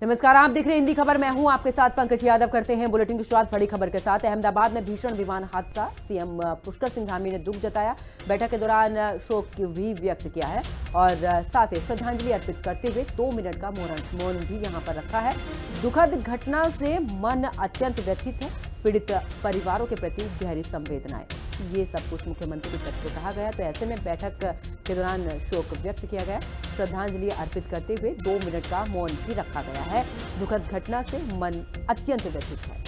नमस्कार, आप देख रहे हैं हिंदी खबर। मैं हूं आपके साथ पंकज यादव। करते हैं बुलेटिन की शुरुआत बड़ी खबर के साथ। अहमदाबाद में भीषण विमान हादसा, सीएम पुष्कर सिंह धामी ने दुख जताया। बैठक के दौरान शोक भी व्यक्त किया है और साथ ही श्रद्धांजलि अर्पित करते हुए 2 मिनट का मौन भी यहां पर रखा है। दुखद घटना से मन अत्यंत व्यथित है, पीड़ित परिवारों के प्रति गहरी संवेदनाएं, ये सब कुछ मुख्यमंत्री की तरफ से कहा गया। तो ऐसे में बैठक के दौरान शोक व्यक्त किया गया, श्रद्धांजलि अर्पित करते हुए 2 मिनट का मौन भी रखा गया है। दुखद घटना से मन अत्यंत व्यथित है।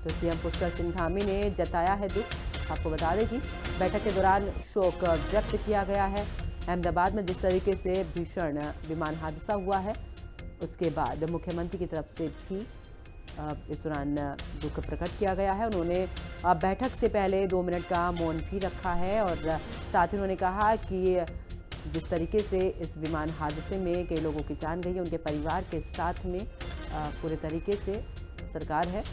तो सीएम पुष्कर सिंह धामी ने जताया है दुख। आपको बता दें कि बैठक के दौरान शोक व्यक्त किया गया है। अहमदाबाद में जिस तरीके से भीषण विमान हादसा हुआ है, उसके बाद मुख्यमंत्री की तरफ से भी इस दौरान दुख प्रकट किया गया है। उन्होंने बैठक से पहले 2 मिनट का मौन भी रखा है और साथ ही उन्होंने कहा कि जिस तरीके से इस विमान हादसे में कई लोगों की जान गई है, उनके परिवार के साथ में पूरे तरीके से सरकार है।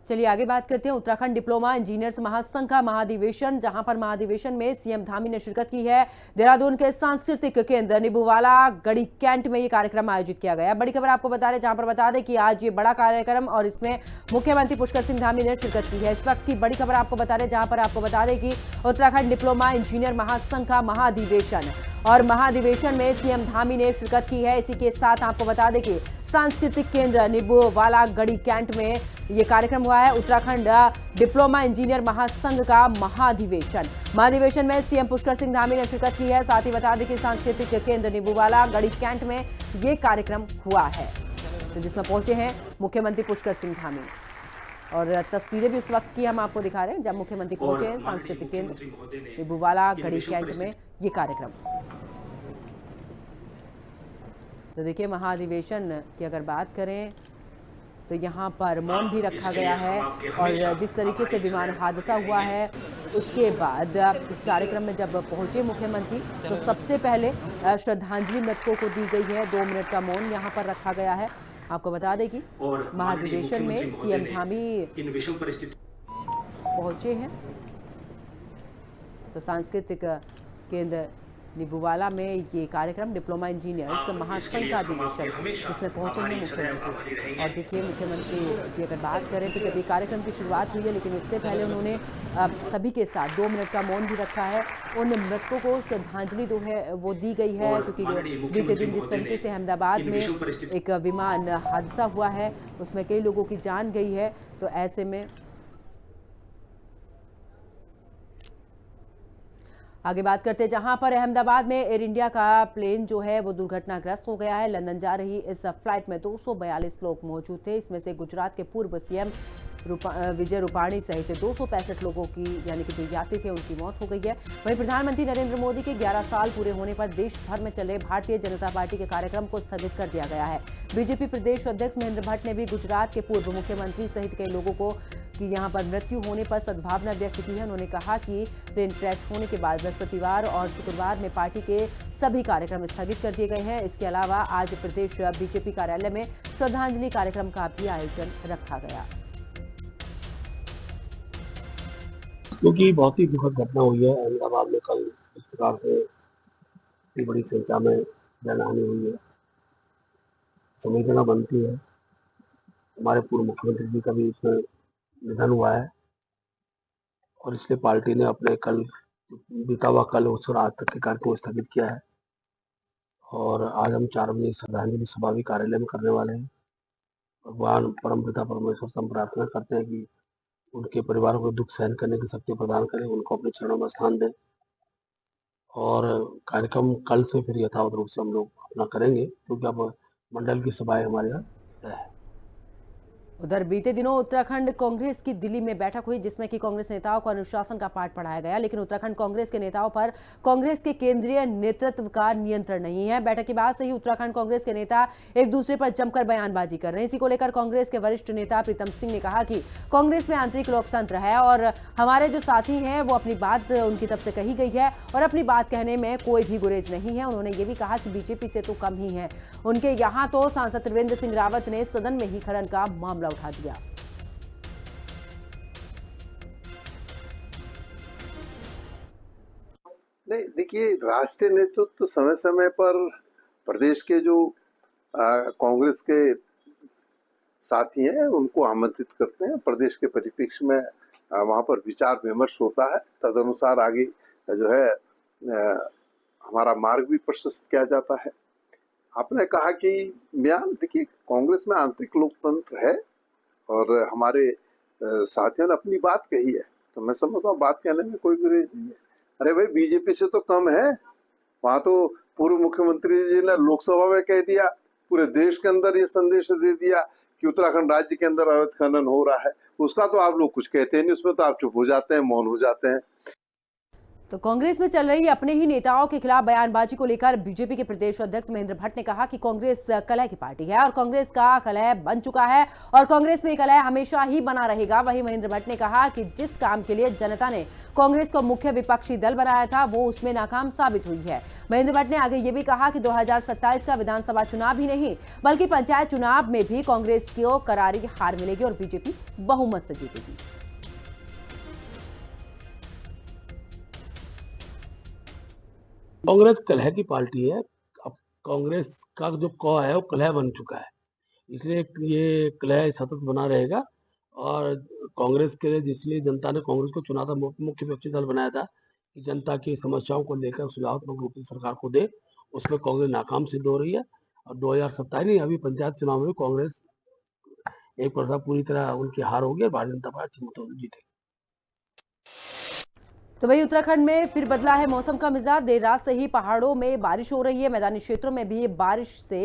चलिए आगे बात करते हैं उत्तराखंड डिप्लोमा इंजीनियर्स महासंघ का महाधिवेशन, जहां पर महाधिवेशन में सीएम धामी ने शिरकत की है। देहरादून के सांस्कृतिक केंद्र निबूवाला गढ़ी कैंट में ये कार्यक्रम आयोजित किया गया। बड़ी खबर आपको बता रहे, जहां पर बता दें कि आज ये बड़ा कार्यक्रम और इसमें मुख्यमंत्री पुष्कर सिंह धामी ने शिरकत की है। इस वक्त की बड़ी खबर आपको बता रहे, जहां पर आपको बता दें कि उत्तराखंड डिप्लोमा इंजीनियर महासंघ का महाधिवेशन और महाधिवेशन में सीएम धामी ने शिरकत की है। इसी के साथ आपको बता दें कि सांस्कृतिक केंद्र निबूवाला गढ़ी कैंट में ये कार्यक्रम हुआ है। उत्तराखंड डिप्लोमा इंजीनियर महासंघ का महाधिवेशन में सीएम पुष्कर सिंह धामी ने शिरकत की है। साथ ही बता दें कि सांस्कृतिक केंद्र निबूवाला गढ़ी कैंट में ये कार्यक्रम हुआ है, तो जिसमें पहुंचे हैं मुख्यमंत्री पुष्कर सिंह धामी। और तस्वीरें भी उस वक्त की हम आपको दिखा रहे हैं जब मुख्यमंत्री पहुंचे हैं सांस्कृतिक केंद्र निबूवाला गढ़ी कैंट में ये कार्यक्रम। तो देखिए, महाधिवेशन की अगर बात करें तो यहाँ पर मौन भी रखा गया है और जिस तरीके से विमान हादसा हुआ है उसके बाद इस कार्यक्रम में जब पहुंचे मुख्यमंत्री तो सबसे पहले श्रद्धांजलि मृतकों को दी गई है। 2 मिनट का मौन यहाँ पर रखा गया है। आपको बता दें कि महाधिवेशन में सीएम धामी पहुंचे हैं। तो सांस्कृतिक केंद्र निबूवाला में ये कार्यक्रम डिप्लोमा इंजीनियर्स महासंघ का अधिवेशन, जिसमें पहुंचे हैं मुख्यमंत्री। और देखिए, मुख्यमंत्री की अगर बात करें तो जब ये कार्यक्रम की शुरुआत हुई है, लेकिन उससे पहले उन्होंने सभी के साथ 2 मिनट का मौन भी रखा है। उन मृतकों को श्रद्धांजलि जो है वो दी गई है, क्योंकि बीते दिन जिस तरीके से अहमदाबाद में एक विमान हादसा हुआ है उसमें कई लोगों की जान गई है। तो ऐसे में आगे बात करते हैं, जहां पर अहमदाबाद में एयर इंडिया का प्लेन जो है वो दुर्घटनाग्रस्त हो गया है। लंदन जा रही इस फ्लाइट में 242 लोग मौजूद थे। इसमें से गुजरात के पूर्व सीएम विजय रूपाणी सहित 265 लोगों की, यानी कि जो यात्री थे, उनकी मौत हो गई है। वहीं प्रधानमंत्री नरेंद्र मोदी के 11 साल पूरे होने पर देश भर में चले भारतीय जनता पार्टी के कार्यक्रम को स्थगित कर दिया गया है। बीजेपी प्रदेश अध्यक्ष महेंद्र भट्ट ने भी गुजरात के पूर्व मुख्यमंत्री सहित कई लोगों को कि यहां पर मृत्यु होने पर सद्भावना व्यक्त की है। उन्होंने कहा कि प्लेन क्रैश होने के बाद बृहस्पतिवार और शुक्रवार में पार्टी के सभी कार्यक्रम स्थगित कर दिए गए हैं। इसके अलावा आज प्रदेश बीजेपी कार्यालय में श्रद्धांजलि कार्यक्रम का भी आयोजन रखा गया। क्योंकि बहुत ही दुखद घटना हुई है अहमदाबाद में कल, इस प्रकार से इतनी बड़ी संख्या में जनहानि हुई है। संवेदना बनती है। हमारे पूर्व मुख्यमंत्री जी का भी इसमें निधन हुआ है और इसलिए पार्टी ने अपने कल बीता हुआ कल उस रात तक के कार्यक्रम को स्थगित किया है। और आज हम 4 बजे श्रद्धांजलि सभा भी कार्यालय में करने वाले हैं। भगवान परमपिता परमेश्वर से हम प्रार्थना करते हैं कि उनके परिवार को दुख सहन करने की शक्ति प्रदान करें, उनको अपने चरणों में स्थान दें। और कार्यक्रम कल से फिर यथावत रूप से हम लोग अपना करेंगे, क्योंकि अब मंडल की सभाएं हमारे यहाँ है। उधर बीते दिनों उत्तराखंड कांग्रेस की दिल्ली में बैठक हुई जिसमें कि कांग्रेस नेताओं को अनुशासन का पाठ पढ़ाया गया, लेकिन उत्तराखंड कांग्रेस के नेताओं पर कांग्रेस के केंद्रीय नेतृत्व का नियंत्रण नहीं है। बैठक के बाद से ही उत्तराखंड कांग्रेस के नेता एक दूसरे पर जमकर बयानबाजी कर रहे हैं। इसी को लेकर कांग्रेस के वरिष्ठ नेता प्रीतम सिंह ने कहा कि कांग्रेस में आंतरिक लोकतंत्र है और हमारे जो साथी हैं वो अपनी बात उनकी तरफ से कही गई है और अपनी बात कहने में कोई भी गुरेज नहीं है। उन्होंने ये भी कहा कि बीजेपी से तो कम ही है। उनके यहाँ तो सांसद त्रिवेंद्र सिंह रावत ने सदन में ही खनन का मामला उठा दिया। नहीं, देखिए, राष्ट्रीय नेतृत्व समय समय पर प्रदेश के जो कांग्रेस के साथी हैं उनको आमंत्रित करते हैं। प्रदेश के परिप्रेक्ष्य में वहां पर विचार विमर्श होता है, तदनुसार आगे जो है हमारा मार्ग भी प्रशस्त किया जाता है। आपने कहा कि बयान, देखिए, कांग्रेस में आंतरिक लोकतंत्र है और हमारे साथियों ने अपनी बात कही है, तो मैं समझता हूँ बात कहने में कोई गुरेज नहीं है। अरे भाई, बीजेपी से तो कम है। वहां तो पूर्व मुख्यमंत्री जी ने लोकसभा में कह दिया, पूरे देश के अंदर ये संदेश दे दिया कि उत्तराखंड राज्य के अंदर अवैध खनन हो रहा है। उसका तो आप लोग कुछ कहते नहीं, उसमें तो आप चुप हो जाते हैं, मौन हो जाते हैं। तो कांग्रेस में चल रही अपने ही नेताओं के खिलाफ बयानबाजी को लेकर बीजेपी के प्रदेश अध्यक्ष महेंद्र भट्ट ने कहा कि कांग्रेस कलह की पार्टी है और कांग्रेस का कलह बन चुका है और कांग्रेस में कलह हमेशा ही बना रहेगा। वहीं महेंद्र भट्ट ने कहा कि जिस काम के लिए जनता ने कांग्रेस को मुख्य विपक्षी दल बनाया था वो उसमें नाकाम साबित हुई है। महेंद्र भट्ट ने आगे ये भी कहा कि 2027 का विधानसभा चुनाव ही नहीं बल्कि पंचायत चुनाव में भी कांग्रेस को करारी हार मिलेगी और बीजेपी बहुमत से जीतेगी। कांग्रेस कलह की पार्टी है। अब कांग्रेस का जो क है वो कलह बन चुका है, इसलिए ये कलह सतत बना रहेगा। और कांग्रेस के लिए जिसलिए जनता ने कांग्रेस को चुना था, मुख्य विपक्षी दल बनाया था कि जनता की समस्याओं को लेकर सुझावात्मक रूप से सरकार को दे, उसमें कांग्रेस नाकाम सिद्ध हो रही है। और 2027 नहीं, अभी पंचायत चुनाव में कांग्रेस एक प्रथा पूरी तरह उनकी हार होगी और भारतीय जनता पार्टी अच्छी मतों से जीतेगी। तो वही उत्तराखंड में फिर बदला है मौसम का मिजाज। देर रात से ही पहाड़ों में बारिश हो रही है, मैदानी क्षेत्रों में भी बारिश से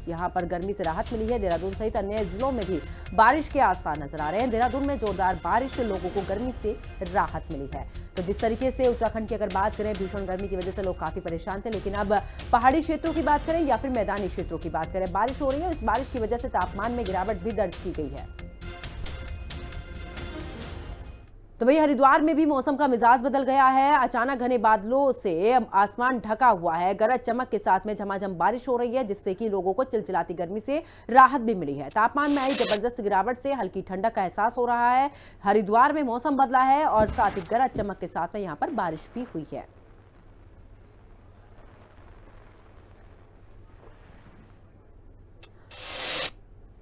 यहां पर गर्मी से राहत मिली है। देहरादून सहित अन्य जिलों में भी बारिश के आसार नजर आ रहे हैं। देहरादून में जोरदार बारिश से लोगों को गर्मी से राहत मिली है। तो जिस तरीके से उत्तराखंड की अगर बात करें, भीषण गर्मी की वजह से लोग काफी परेशान थे, लेकिन अब पहाड़ी क्षेत्रों की बात करें या फिर मैदानी क्षेत्रों की बात करें, बारिश हो रही है। इस बारिश की वजह से तापमान में गिरावट भी दर्ज की गई है। तो वही हरिद्वार में भी मौसम का मिजाज बदल गया है। अचानक घने बादलों से आसमान ढका हुआ है, गरज चमक के साथ में झमाझम बारिश हो रही है, जिससे कि लोगों को चिलचिलाती गर्मी से राहत भी मिली है। तापमान में आई जबरदस्त गिरावट से हल्की ठंडक का एहसास हो रहा है। हरिद्वार में मौसम बदला है और साथ ही गरज चमक के साथ में यहाँ पर बारिश भी हुई है।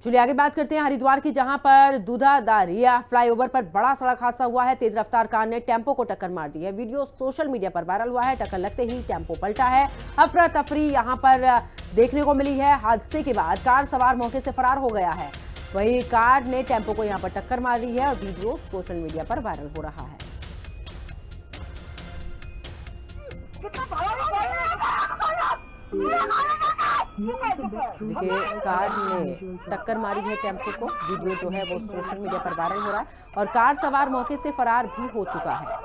चलिए आगे बात करते हैं हरिद्वार की, जहां पर दूधाधारिया फ्लाईओवर पर बड़ा सड़क हादसा हुआ है। तेज रफ्तार कार ने टेम्पो को टक्कर मार दी है। वीडियो सोशल मीडिया पर वायरल हुआ है। टक्कर लगते ही टेम्पो पलटा है। अफरा तफरी यहां पर देखने को मिली है। हादसे के बाद कार सवार मौके से फरार हो गया है। वहीं कार ने टेम्पो को यहां पर टक्कर मार दी है और वीडियो सोशल मीडिया पर वायरल हो रहा है। देखिए, कार ने टक्कर मारी है टेम्पो को। वीडियो जो है वो सोशल मीडिया पर वायरल हो रहा है और कार सवार मौके से फरार भी हो चुका है।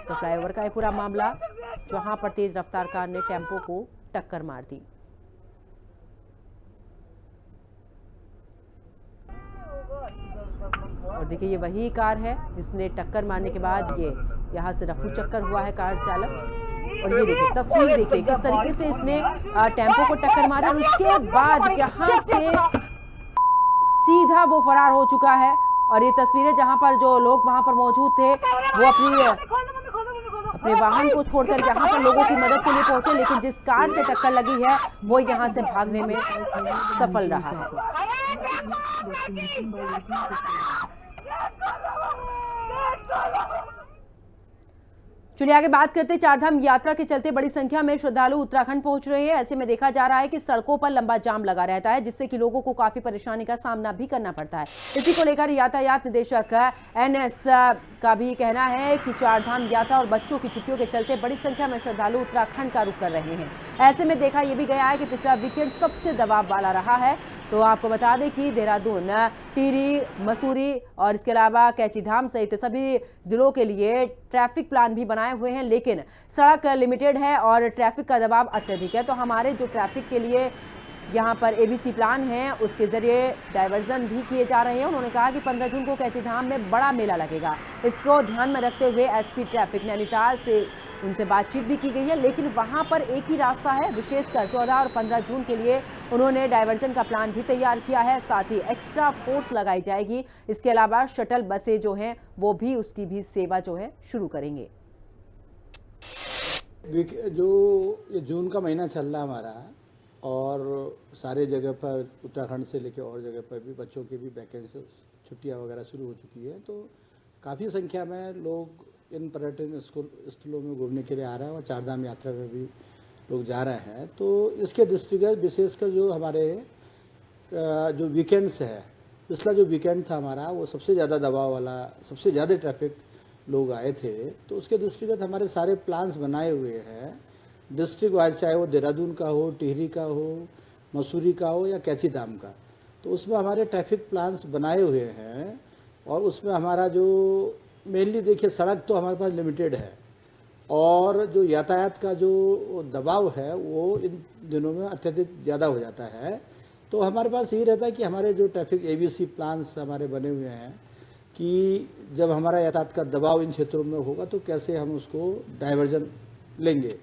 तो फ्लाईओवर का ये पूरा मामला, जहां पर तेज रफ्तार कार ने टेम्पो को टक्कर मार दी। और देखिए, ये वही कार है जिसने टक्कर मारने के बाद ये यहाँ से रफू चक्कर हुआ है कार चालक। और ये देखिए, तस्वीर देखिए किस तरीके से इसने टेम्पो को टक्कर मारा और उसके बाद यहाँ से सीधा वो फरार हो चुका है। और ये तस्वीरें जहां पर जो लोग वहां पर मौजूद थे वो अपने वाहन को छोड़कर यहाँ पर लोगों की मदद के लिए पहुंचे, लेकिन जिस कार से टक्कर लगी है वो यहाँ से भागने में सफल रहा है। चलिए आगे बात करते हैं। चारधाम यात्रा के चलते बड़ी संख्या में श्रद्धालु उत्तराखंड पहुंच रहे हैं। ऐसे में देखा जा रहा है कि सड़कों पर लंबा जाम लगा रहता है, जिससे कि लोगों को काफी परेशानी का सामना भी करना पड़ता है। इसी को लेकर यातायात निदेशक NS का भी कहना है कि चारधाम यात्रा और बच्चों की छुट्टियों के चलते बड़ी संख्या में श्रद्धालु उत्तराखंड का रुख कर रहे हैं। ऐसे में देखा यह भी गया है कि पिछला वीकेंड सबसे दबाव वाला रहा है। तो आपको बता दें कि देहरादून, टिहरी, मसूरी और इसके अलावा कैचीधाम सहित सभी जिलों के लिए ट्रैफिक प्लान भी बनाए हुए हैं, लेकिन सड़क लिमिटेड है और ट्रैफिक का दबाव अत्यधिक है। तो हमारे जो ट्रैफिक के लिए यहाँ पर एबीसी प्लान है उसके जरिए डायवर्जन भी किए जा रहे हैं। उन्होंने कहा कि 15 जून को कैचीधाम में बड़ा मेला लगेगा। इसको ध्यान में रखते हुए एसपी ट्रैफिक नैनीताल से उनसे बातचीत भी की गई है, लेकिन वहां पर एक ही रास्ता है। विशेषकर 14 और 15 जून के लिए उन्होंने डायवर्जन का प्लान भी तैयार किया है, साथ ही एक्स्ट्रा फोर्स लगाई जाएगी। इसके अलावा शटल बसें जो हैं वो भी उसकी भी सेवा जो है शुरू करेंगे। जो ये जून का महीना चल रहा है हमारा, और सारे जगह पर उत्तराखंड से लेकर और जगह पर भी बच्चों की भी वैकेंसी छुट्टियां वगैरह शुरू हो चुकी है, तो काफ़ी संख्या में लोग इन पर्यटन स्थलों में घूमने के लिए आ रहे हैं और चारधाम यात्रा में भी लोग जा रहे हैं। तो इसके दृष्टिगत विशेषकर जो हमारे जो वीकेंड्स है, पिछला जो वीकेंड था हमारा वो सबसे ज़्यादा दबाव वाला, सबसे ज़्यादा ट्रैफिक लोग आए थे। तो उसके दृष्टिगत हमारे सारे प्लान्स बनाए हुए हैं डिस्ट्रिक्ट वाइज, चाहे वो देहरादून का हो, टिहरी का हो, मसूरी का हो या कैचीधाम का। तो उसमें हमारे ट्रैफिक प्लान्स बनाए हुए हैं और उसमें हमारा जो मेनली देखिए सड़क तो हमारे पास लिमिटेड है और जो यातायात का जो दबाव है वो इन दिनों में अत्यधिक ज़्यादा हो जाता है। तो हमारे पास यही रहता है कि हमारे जो ट्रैफिक एबीसी प्लान्स हमारे बने हुए हैं कि जब हमारा यातायात का दबाव इन क्षेत्रों में होगा तो कैसे हम उसको डाइवर्जन लेंगे।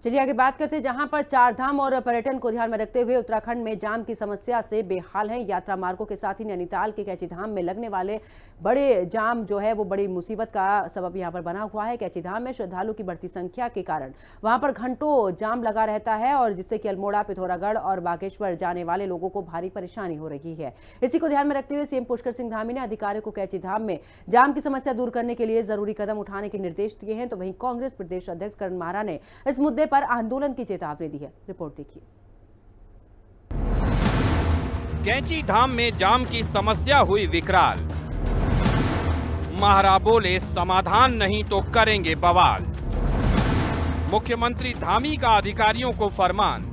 चलिए आगे बात करते हैं, जहां पर चारधाम और पर्यटन को ध्यान में रखते हुए उत्तराखंड में जाम की समस्या से बेहाल हैं यात्रा मार्गों के साथ ही नैनीताल के कैचीधाम में लगने वाले बड़े जाम जो है वो बड़ी मुसीबत का सबब यहां पर बना हुआ है। कैचीधाम में श्रद्धालु की बढ़ती संख्या के कारण वहां पर घंटों जाम लगा रहता है और जिससे कि अल्मोड़ा, पिथौरागढ़ और बागेश्वर जाने वाले लोगों को भारी परेशानी हो रही है। इसी को ध्यान में रखते हुए सीएम पुष्कर सिंह धामी ने अधिकारियों को कैचीधाम में जाम की समस्या दूर करने के लिए जरूरी कदम उठाने के निर्देश दिए हैं। तो वहीं कांग्रेस प्रदेश अध्यक्ष करण माहरा ने इस मुद्दे पर आंदोलन की चेतावनी दी है। रिपोर्ट देखिए। कैचीधाम में जाम की समस्या हुई विकराल, माहरा बोले समाधान नहीं तो करेंगे बवाल। मुख्यमंत्री धामी का अधिकारियों को फरमान,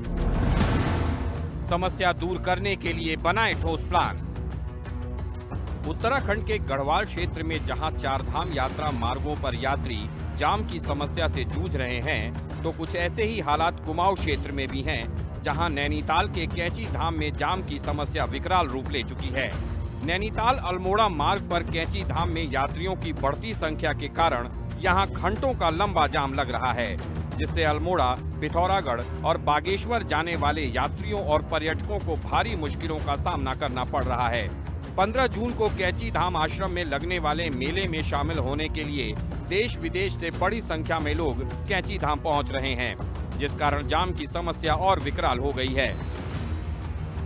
समस्या दूर करने के लिए बनाए ठोस प्लान। उत्तराखंड के गढ़वाल क्षेत्र में जहां चारधाम यात्रा मार्गों पर यात्री जाम की समस्या से जूझ रहे हैं, तो कुछ ऐसे ही हालात कुमाऊं क्षेत्र में भी हैं, जहां नैनीताल के कैचीधाम में जाम की समस्या विकराल रूप ले चुकी है। नैनीताल अल्मोड़ा मार्ग पर कैचीधाम में यात्रियों की बढ़ती संख्या के कारण यहां घंटों का लंबा जाम लग रहा है, जिससे अल्मोड़ा, पिथौरागढ़ और बागेश्वर जाने वाले यात्रियों और पर्यटकों को भारी मुश्किलों का सामना करना पड़ रहा है। 15 जून को कैचीधाम आश्रम में लगने वाले मेले में शामिल होने के लिए देश विदेश से बड़ी संख्या में लोग कैचीधाम पहुंच रहे हैं, जिस कारण जाम की समस्या और विकराल हो गई है।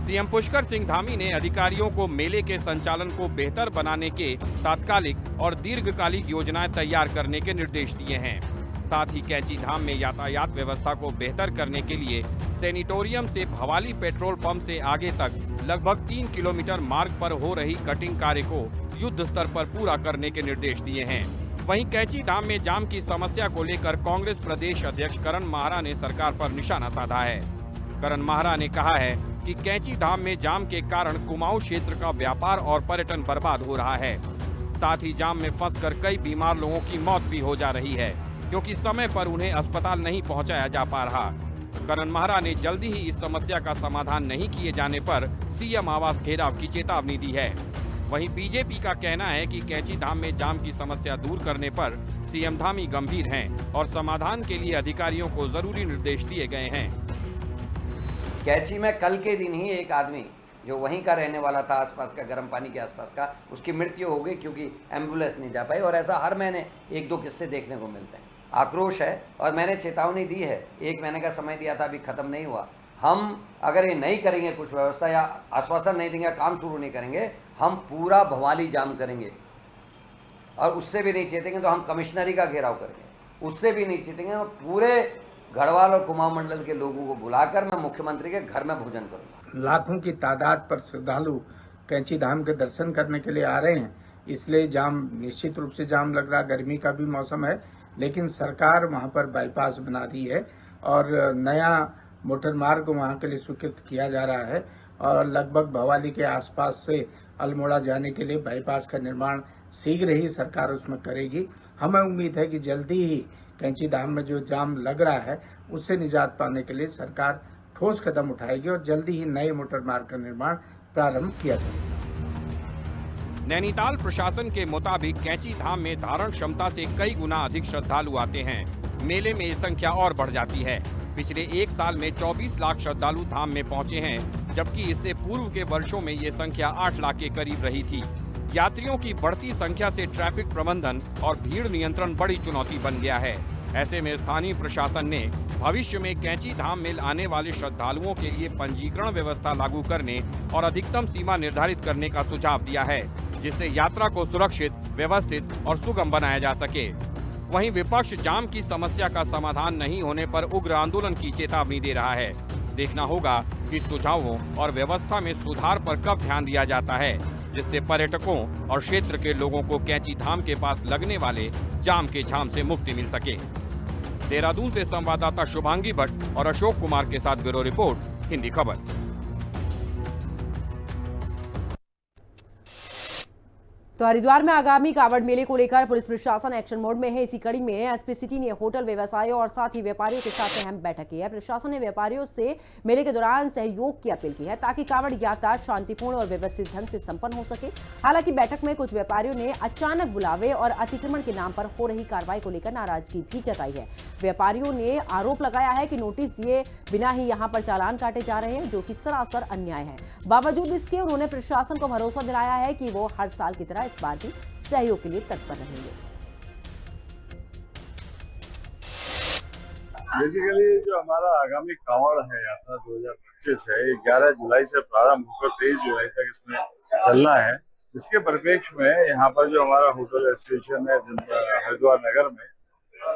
सीएम पुष्कर सिंह धामी ने अधिकारियों को मेले के संचालन को बेहतर बनाने के तात्कालिक और दीर्घकालिक योजनाएं तैयार करने के निर्देश दिए हैं। साथ ही कैचीधाम में यातायात व्यवस्था को बेहतर करने के लिए सैनिटोरियम से भवाली पेट्रोल पंप से आगे तक लगभग 3 किलोमीटर मार्ग पर हो रही कटिंग कार्य को युद्ध स्तर पर पूरा करने के निर्देश दिए हैं। वहीं कैचीधाम में जाम की समस्या को लेकर कांग्रेस प्रदेश अध्यक्ष करण माहरा ने सरकार पर निशाना साधा है। करण माहरा ने कहा है कि कैचीधाम में जाम के कारण कुमाऊं क्षेत्र का व्यापार और पर्यटन बर्बाद हो रहा है। साथ ही जाम में फंसकर कई बीमार लोगों की मौत भी हो जा रही है, क्योंकि समय पर उन्हें अस्पताल नहीं पहुंचाया जा पा रहा। करण माहरा ने जल्दी ही इस समस्या का समाधान नहीं किए जाने पर सीएम आवास घेराव की चेतावनी दी है। वहीं बीजेपी का कहना है कि कैचीधाम में जाम की समस्या दूर करने पर सीएम धामी गंभीर हैं और समाधान के लिए अधिकारियों को जरूरी निर्देश दिए गए हैं। कैची में कल के दिन ही एक आदमी जो वहीं का रहने वाला था, आसपास का, गर्म पानी के आसपास का, उसकी मृत्यु हो गई क्योंकि एम्बुलेंस नहीं जा पाई। और ऐसा हर महीने 1-2 किस्से देखने को मिलते हैं। आक्रोश है और मैंने चेतावनी दी है, 1 महीने का समय दिया था, अभी खत्म नहीं हुआ। हम अगर ये नहीं करेंगे कुछ व्यवस्था या आश्वासन नहीं देंगे, काम शुरू नहीं करेंगे, हम पूरा भवाली जाम करेंगे। और उससे भी नहीं चेतेंगे तो हम कमिश्नरी का घेराव करेंगे। उससे भी नहीं चेतेंगे तो पूरे गढ़वाल और कुमाऊं मंडल के लोगों को बुलाकर मैं मुख्यमंत्री के घर में भोजन करूंगा। लाखों की तादाद पर श्रद्धालु कैचीधाम के दर्शन करने के लिए आ रहे हैं, इसलिए जाम निश्चित रूप से जाम लग रहा। गर्मी का भी मौसम है, लेकिन सरकार वहां पर बाईपास बना रही है और नया मोटर मार्ग वहां के लिए स्वीकृत किया जा रहा है और लगभग भवाली के आसपास से अल्मोड़ा जाने के लिए बाईपास का निर्माण शीघ्र ही सरकार उसमें करेगी। हमें उम्मीद है कि जल्दी ही कैंची धाम में जो जाम लग रहा है उससे निजात पाने के लिए सरकार ठोस कदम उठाएगी और जल्दी ही नए मोटर मार्ग का निर्माण प्रारंभ किया जाएगा। नैनीताल प्रशासन के मुताबिक कैंची धाम में धारण क्षमता से कई गुना अधिक श्रद्धालु आते हैं। मेले में ये संख्या और बढ़ जाती है। पिछले एक साल में 24 लाख श्रद्धालु धाम में पहुंचे हैं, जबकि इससे पूर्व के वर्षों में ये संख्या 8 लाख के करीब रही थी। यात्रियों की बढ़ती संख्या से ट्रैफिक प्रबंधन और भीड़ नियंत्रण बड़ी चुनौती बन गया है। ऐसे में स्थानीय प्रशासन ने भविष्य में कैंची धाम में आने वाले श्रद्धालुओं के लिए पंजीकरण व्यवस्था लागू करने और अधिकतम सीमा निर्धारित करने का सुझाव दिया है, जिससे यात्रा को सुरक्षित, व्यवस्थित और सुगम बनाया जा सके। वहीं विपक्ष जाम की समस्या का समाधान नहीं होने पर उग्र आंदोलन की चेतावनी दे रहा है। देखना होगा कि सुझावों और व्यवस्था में सुधार पर कब ध्यान दिया जाता है, जिससे पर्यटकों और क्षेत्र के लोगों को कैंची धाम के पास लगने वाले जाम के झाम से मुक्ति मिल सके। देहरादून से संवाददाता शुभांगी भट्ट और अशोक कुमार के साथ ब्यूरो रिपोर्ट, हिंदी खबर। तो हरिद्वार में आगामी कावड़ मेले को लेकर पुलिस प्रशासन एक्शन मोड में है। इसी कड़ी में एसपी सिटी ने होटल व्यवसायियों और साथ ही व्यापारियों के साथ अहम बैठक की है। प्रशासन ने व्यापारियों से मेले के दौरान सहयोग की अपील की है ताकि कावड़ यात्रा शांतिपूर्ण और व्यवस्थित ढंग से संपन्न हो सके। हालांकि बैठक में कुछ व्यापारियों ने अचानक बुलावे और अतिक्रमण के नाम पर हो रही कार्रवाई को लेकर नाराजगी भी जताई है। व्यापारियों ने आरोप लगाया है कि नोटिस दिए बिना ही यहाँ पर चालान काटे जा रहे हैं, जो कि सरासर अन्याय है। बावजूद इसके उन्होंने प्रशासन को भरोसा दिलाया है कि वो हर साल की तरह इस बार भी सहयोग के लिए तत्पर रहेंगे। बेसिकली जो हमारा आगामी कांवड़ है यात्रा 2025 है, ये 11 जुलाई से प्रारंभ होकर 23 जुलाई तक इसमें चलना है। इसके परिप्रेक्ष्य में यहाँ पर जो हमारा होटल एसोसिएशन है हरिद्वार नगर में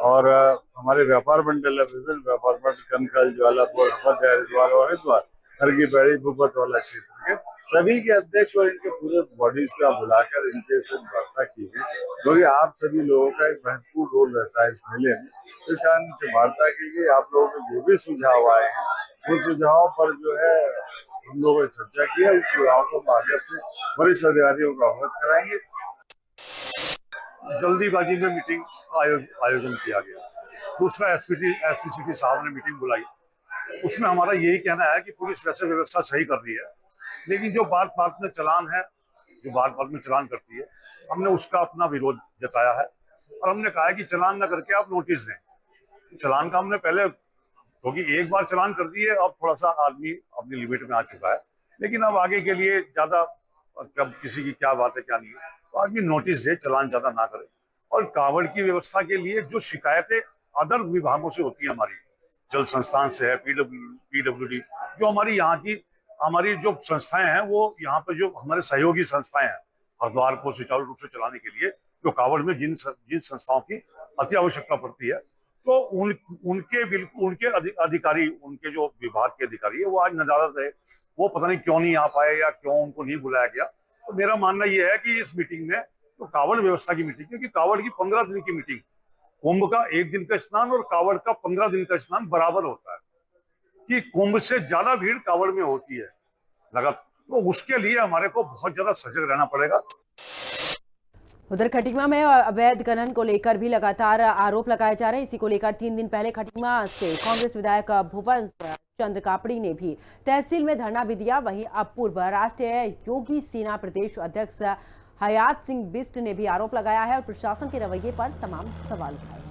और हमारे व्यापार मंडल है, विभिन्न व्यापार मंडल कनखल, ज्वालापुर, हरिद्वार और हरिद्वार हरकी पैड़ी भूपत वाला क्षेत्र के सभी के अध्यक्ष और इनके पूरे बॉडीज को आप बुलाकर इनके से वार्ता की गई, क्योंकि आप सभी लोगों का एक महत्वपूर्ण रोल रहता है इस मेले में। इस कारण से वार्ता की गई। आप लोगों के जो भी सुझाव आए हैं उन सुझावों पर जो है हम लोगों ने चर्चा की है। उन सुझावों को आगे अपने वरिष्ठ अधिकारियों को अवगत कराएंगे। जल्दीबाजी में मीटिंग आयोजन किया गया। दूसरा एसपी सिटी साहब ने मीटिंग बुलाई, उसमें हमारा यही कहना है कि पुलिस वैसे व्यवस्था सही कर रही है, लेकिन जो बात बात में चालान है, जो बात बात में चालान करती है, हमने उसका अपना विरोध जताया है और हमने कहा है कि चालान न करके आप नोटिस दें। चालान का हमने पहले, क्योंकि एक बार चालान कर दिए, अब थोड़ा सा आदमी अपनी लिमिट में आ चुका है, लेकिन अब आगे के लिए ज्यादा कब किसी की क्या बात है क्या नहीं है, तो आदमी नोटिस दे, चालान ज्यादा ना करे। और कावड़ की व्यवस्था के लिए जो शिकायतें अदर विभागों से होती है, हमारी जल संस्थान से है, पीडब्ल्यूडी, जो हमारी यहाँ की हमारी जो संस्थाएं हैं, वो यहाँ पर जो हमारे सहयोगी संस्थाएं हैं हरिद्वार को सुचारू रूप से चलाने के लिए, जो कावड़ में जिन संस्थाओं की अति आवश्यकता पड़ती है, तो उनके अधिकारी, उनके जो विभाग के अधिकारी है, वो आज नजारत है, वो पता नहीं क्यों नहीं आ पाए या क्यों उनको नहीं बुलाया गया। तो मेरा मानना यह है कि इस मीटिंग में तो कावड़ व्यवस्था की मीटिंग, क्योंकि कावड़ की 15 दिन की मीटिंग, कुंभ का 1 दिन का स्नान और कावड़ का 15 दिन का स्नान बराबर होता है, कि कुंभ से ज्यादा भीड़ कावड़ में होती है लगातार, तो उसके लिए हमारे को बहुत ज्यादा सजग रहना पड़ेगा। उधर खटीमा में अवैध खनन को लेकर भी लगातार आरोप लगाए जा रहे हैं। इसी को लेकर 3 दिन पहले खटीमा से कांग्रेस विधायक भुवन चंद्र कापड़ी ने भी तहसील में धरना भी दिया। वहीं अब पूर्व राष्ट्रीय योगी सेना प्रदेश अध्यक्ष हयात सिंह बिष्ट ने भी आरोप लगाया है और प्रशासन के रवैये पर तमाम सवाल उठाए हैं।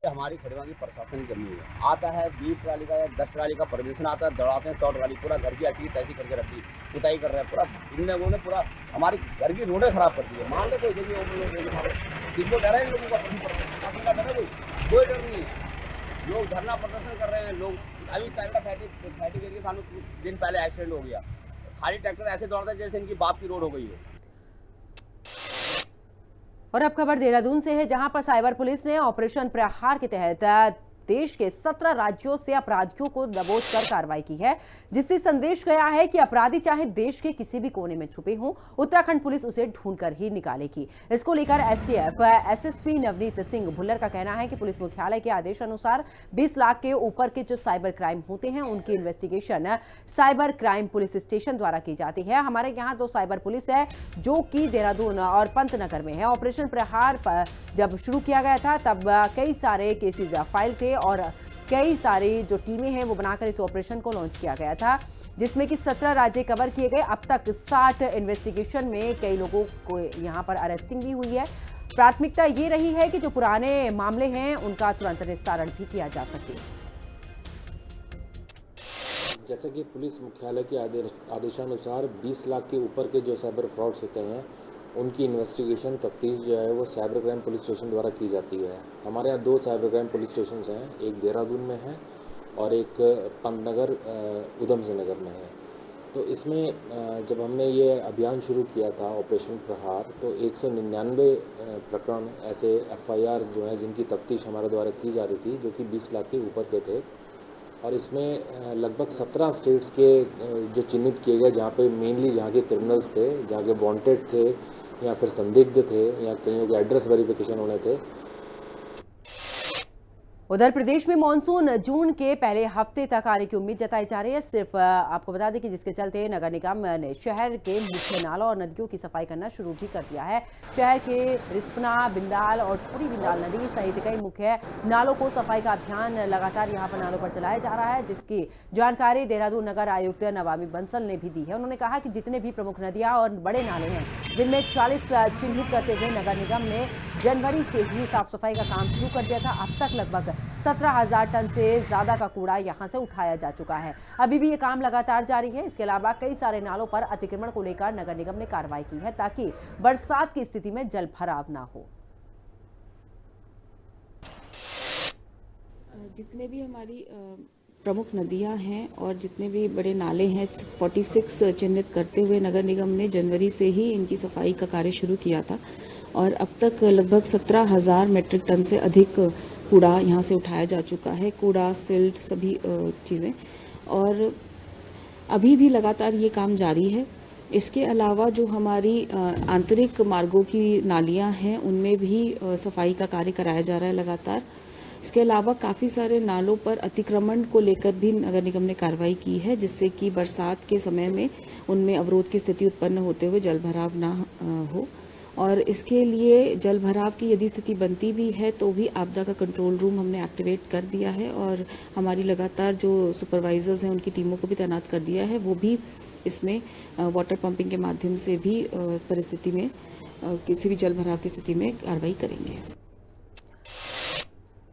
हमारी खड़ीमा की प्रशासन की कमी है। आता है 20 ट्राली का या 10 ट्राली का परमिशन आता है, दौड़ाते हैं 100 ट्राली, पूरा घर की अटकी तैसी करके रखी, पुताई कर रहे हैं, पूरा इन लोगों ने पूरा हमारी घर की रोडें खराब कर दी है। मान लो कोई किसको डर है, इन लोगों का प्रशासन का डर है, कोई डर नहीं है। लोग धरना प्रदर्शन कर रहे हैं। लोग अभी टाइम फैटी करके सामने कुछ दिन पहले एक्सीडेंट हो गया, खाली ट्रैक्टर ऐसे दौड़ता है जैसे इनकी बाप की रोड हो गई है। और अब खबर देहरादून से है, जहां पर साइबर पुलिस ने ऑपरेशन प्रहार के तहत देश के 17 राज्यों से अपराधियों को दबोच कर कार्रवाई की है, जिससे संदेश गया है कि अपराधी चाहे देश के किसी भी कोने में छुपे हों, उत्तराखंड पुलिस उसे ढूंढकर ही निकालेगी। इसको लेकर एसटीएफ एसएसपी नवनीत सिंह भुल्लर का कहना है कि पुलिस मुख्यालय के आदेश अनुसार 20 लाख के ऊपर के जो साइबर क्राइम होते हैं उनकी investigation cyber crime police station द्वारा की जाती है। हमारे यहाँ तो साइबर पुलिस है जो कि देहरादून और पंतनगर में है। ऑपरेशन प्रहार जब शुरू किया गया था तब कई सारे केसेस फाइल थे और कई सारी जो टीमें हैं वो बनाकर इस ऑपरेशन को लॉन्च किया गया था, जिसमें कि 17 राज्य कवर किए गए। अब तक 60 इन्वेस्टिगेशन में कई लोगों को यहाँ पर अरेस्टिंग भी हुई है। प्राथमिकता ये रही है कि जो पुराने मामले हैं उनका तुरंत निस्तारण भी किया जा सके। जैसे कि पुलिस मुख्यालय के आदेशानुसार 20 लाख के ऊपर के जो साइबर फ्रॉड्स होते हैं उनकी इन्वेस्टिगेशन तफ्तीश जो है वो साइबर क्राइम पुलिस स्टेशन द्वारा की जाती है। हमारे यहाँ 2 साइबर क्राइम पुलिस स्टेशन हैं, एक देहरादून में है और एक पंतनगर उधम सिंह नगर में है। तो इसमें जब हमने ये अभियान शुरू किया था ऑपरेशन प्रहार, तो 199 प्रकरण ऐसे FIR जो हैं जिनकी तफ्तीश हमारे द्वारा की जा रही थी, जो कि 20 लाख के ऊपर के थे। और इसमें लगभग 17 स्टेट्स के जो चिन्हित किए गए, जहाँ पे मेनली जहाँ के क्रिमिनल्स थे, जहाँ के वांटेड थे या फिर संदिग्ध थे या कईयों के एड्रेस वेरिफिकेशन होने थे। उधर प्रदेश में मानसून जून के पहले हफ्ते तक आने की उम्मीद जताई जा रही है। सिर्फ आपको बता दें कि जिसके चलते नगर निगम ने शहर के मुख्य नालों और नदियों की सफाई करना शुरू भी कर दिया है। शहर के रिस्पना, बिंदाल और छोटी बिंदाल नदी सहित कई मुख्य नालों को सफाई का अभियान लगातार यहां पर नालों पर चलाया जा रहा है, जिसकी जानकारी देहरादून नगर आयुक्त नवामी बंसल ने भी दी है। उन्होंने कहा कि जितने भी प्रमुख नदियां और बड़े नाले हैं जिनमें 40 चिन्हित करते हुए नगर निगम ने जनवरी से ही साफ सफाई का काम शुरू कर दिया था। अब तक लगभग 17,000 टन से ज्यादा का कूड़ा यहां से उठाया जा चुका है। अभी भी ये काम लगातार जारी है। इसके अलावा कई सारे नालों पर अतिक्रमण को लेकर नगर निगम ने कार्रवाई की है ताकि बरसात की स्थिति में जल भराव ना हो। जितने भी हमारी प्रमुख नदियां हैं और जितने भी बड़े नाले हैं 46 चिन्हित करते हुए नगर निगम ने जनवरी से ही इनकी सफाई का कार्य शुरू किया था और अब तक लगभग 17,000 मीट्रिक टन से अधिक कूड़ा यहाँ से उठाया जा चुका है। कूड़ा, सिल्ट, सभी चीज़ें, और अभी भी लगातार ये काम जारी है। इसके अलावा जो हमारी आंतरिक मार्गों की नालियाँ हैं उनमें भी सफाई का कार्य कराया जा रहा है लगातार। इसके अलावा काफ़ी सारे नालों पर अतिक्रमण को लेकर भी नगर निगम ने कार्रवाई की है, जिससे कि बरसात के समय में उनमें अवरोध की स्थिति उत्पन्न होते हुए जल भराव ना हो। और इसके लिए जल भराव की यदि स्थिति बनती भी है तो भी आपदा का कंट्रोल रूम हमने एक्टिवेट कर दिया है और हमारी लगातार जो सुपरवाइजर्स हैं उनकी टीमों को भी तैनात कर दिया है। वो भी इसमें वाटर पंपिंग के माध्यम से भी परिस्थिति में किसी भी जल भराव की स्थिति में कार्रवाई करेंगे।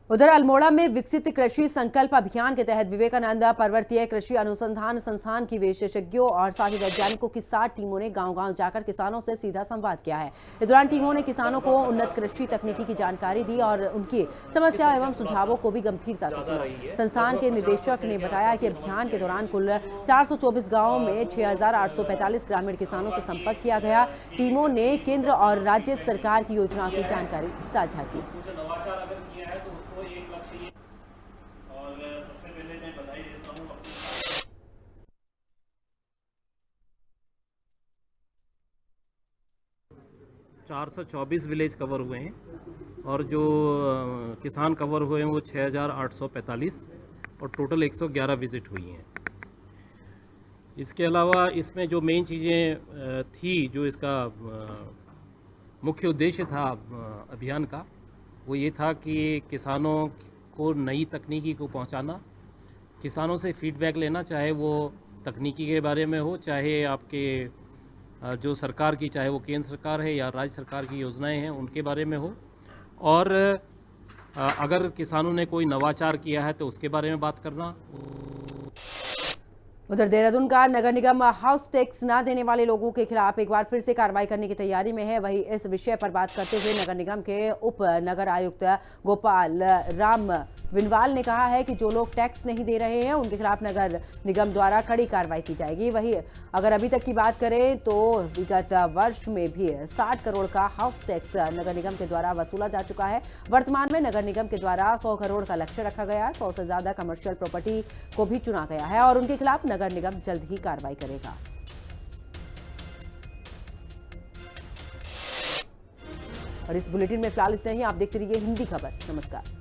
उधर अल्मोड़ा में विकसित कृषि संकल्प अभियान के तहत विवेकानंद पर्वतीय कृषि अनुसंधान संस्थान की विशेषज्ञों और साथी वैज्ञानिकों की 7 टीमों ने गांव-गांव जाकर किसानों से सीधा संवाद किया है। इस दौरान टीमों ने किसानों को उन्नत कृषि तकनीकी की जानकारी दी और उनकी समस्याओं एवं सुझावों को भी गंभीरता से सुना। संस्थान के निदेशक ने बताया कि अभियान के दौरान कुल 424 गाँवों में 6,845 ग्रामीण किसानों से संपर्क किया गया। टीमों ने केंद्र और राज्य सरकार की योजनाओं की जानकारी साझा की। 424 विलेज कवर हुए हैं और जो किसान कवर हुए हैं वो 6,845 और टोटल 111 विजिट हुई हैं। इसके अलावा इसमें जो मेन चीज़ें थी, जो इसका मुख्य उद्देश्य था अभियान का, वो ये था कि किसानों को नई तकनीकी को पहुंचाना, किसानों से फीडबैक लेना, चाहे वो तकनीकी के बारे में हो, चाहे आपके जो सरकार की, चाहे वो केंद्र सरकार है या राज्य सरकार की योजनाएं हैं उनके बारे में हो, और अगर किसानों ने कोई नवाचार किया है तो उसके बारे में बात करना। उधर देहरादून का नगर निगम हाउस टैक्स न देने वाले लोगों के खिलाफ एक बार फिर से कार्रवाई करने की तैयारी में है। वहीं इस विषय पर बात करते हुए नगर निगम के उप नगर आयुक्त गोपाल राम विनवाल ने कहा है कि जो लोग टैक्स नहीं दे रहे हैं उनके खिलाफ नगर निगम द्वारा कड़ी कार्रवाई की जाएगी। वहीं अगर अभी तक की बात करें तो विगत वर्ष में भी 60 करोड़ का हाउस टैक्स नगर निगम के द्वारा वसूला जा चुका है। वर्तमान में नगर निगम के द्वारा 100 करोड़ का लक्ष्य रखा गया है। 100 से ज्यादा कमर्शियल प्रॉपर्टी को भी चुना गया है और उनके खिलाफ नगर निगम जल्द ही कार्रवाई करेगा। और इस बुलेटिन में फिलहाल इतना ही। आप देखते रहिए हिंदी खबर। नमस्कार।